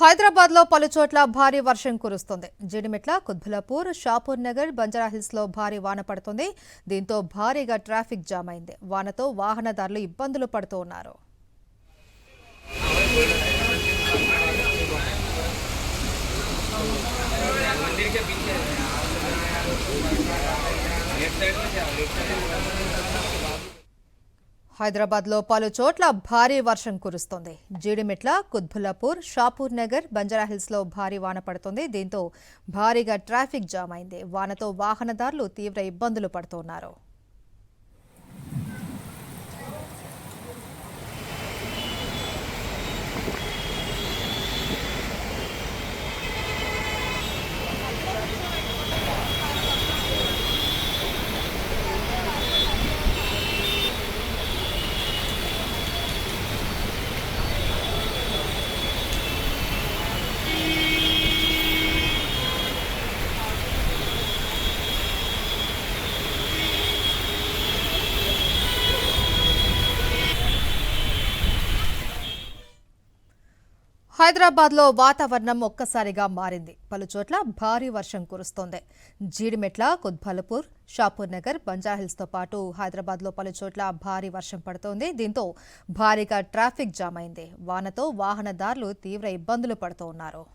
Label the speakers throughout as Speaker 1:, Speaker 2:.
Speaker 1: హైదరాబాద్ లో పలుచోట్ల భారీ వర్షం కురుస్తుంది. జీడిమెట్ల, కుత్బుల్లాపూర్, షాపూర్ నగర్, బంజారాహిల్స్ లో భారీ వాన పడుతుంది. దీంతో భారీగా ట్రాఫిక్ జామ్ అయింది. వానతో వాహనదారులు ఇబ్బందులు పడుతూ ఉన్నారు. హైదరాబాద్ లో పలు చోట్ల భారీ వర్షం కురుస్తోంది. జీడిమెట్ల, కుత్బుల్లాపూర్, షాపూర్ నగర్, బంజారాహిల్స్ లో భారీ వాన పడుతుంది. దీంతో భారీగా ట్రాఫిక్ జామ్ అయింది. వానతో వాహనదారులు తీవ్ర ఇబ్బందులు పడుతున్నారు. హైదరాబాద్ లో వాతావరణం ఒక్కసారిగా మారింది. పలుచోట్ల భారీ వర్షం కురుస్తోంది. జీడిమెట్ల, కుత్బుల్లాపూర్, షాపూర్ నగర్, బంజారాహిల్స్ తో పాటు హైదరాబాద్ లో పలుచోట్ల భారీ వర్షం పడుతోంది. దీంతో భారీగా ట్రాఫిక్ జామ్ అయింది. వానతో వాహనదారులు తీవ్ర ఇబ్బందులు పడుతూ ఉన్నారు.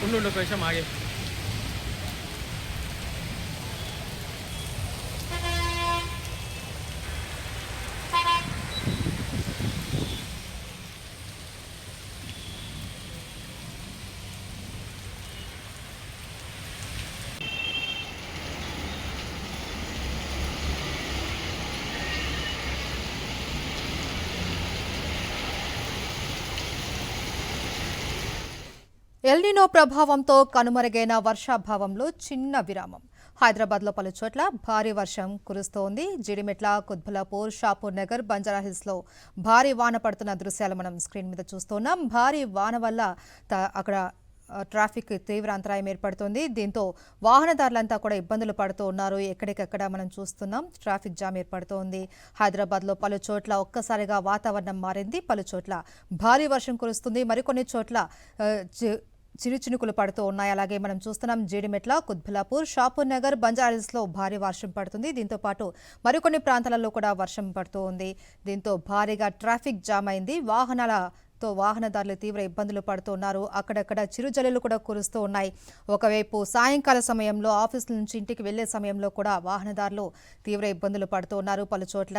Speaker 2: ఉండు ఒక నిమిషం ఆగే.
Speaker 1: ఎల్నినో ప్రభావంతో కనుమరుగైన వర్షాభావంలో చిన్న విరామం. హైదరాబాద్ లో పలుచోట్ల భారీ వర్షం కురుస్తోంది. జీడిమెట్ల, కుత్బుల్లాపూర్, షాపూర్ నగర్, బంజారాహిల్స్ లో భారీ వాన పడుతున్న దృశ్యాలు మనం స్క్రీన్ మీద చూస్తున్నాం. భారీ వాన వల్ల అక్కడ ట్రాఫిక్ తీవ్ర అంతరాయం ఏర్పడుతుంది. దీంతో వాహనదారులంతా కూడా ఇబ్బందులు పడుతూ ఉన్నారు. ఎక్కడికక్కడ మనం చూస్తున్నాం ట్రాఫిక్ జామ్ ఏర్పడుతోంది. హైదరాబాద్ లో పలు చోట్ల ఒక్కసారిగా వాతావరణం మారింది. పలు చోట్ల భారీ వర్షం కురుస్తుంది. మరికొన్ని చోట్ల చిరుచినుకులు పడుతూ ఉన్నాయి. అలాగే మనం చూస్తున్నాం జీడిమెట్ల, కుత్బుల్లాపూర్, షాపూర్ నగర్, బంజారాహిల్స్ లో భారీ వర్షం పడుతుంది. దీంతో పాటు మరికొన్ని ప్రాంతాలలో కూడా వర్షం పడుతూ ఉంది. దీంతో భారీగా ట్రాఫిక్ జామ్ అయింది. వాహనదారులు తీవ్ర ఇబ్బందులు పడుతున్నారు. అక్కడక్కడ చిరుజల్లులు కూడా కురుస్తూ ఉన్నాయి. ఒకవైపు సాయంకాల సమయంలో ఆఫీసుల నుంచి ఇంటికి వెళ్లే సమయంలో కూడా వాహనదారులు తీవ్ర ఇబ్బందులు పడుతూ ఉన్నారు. పలు చోట్ల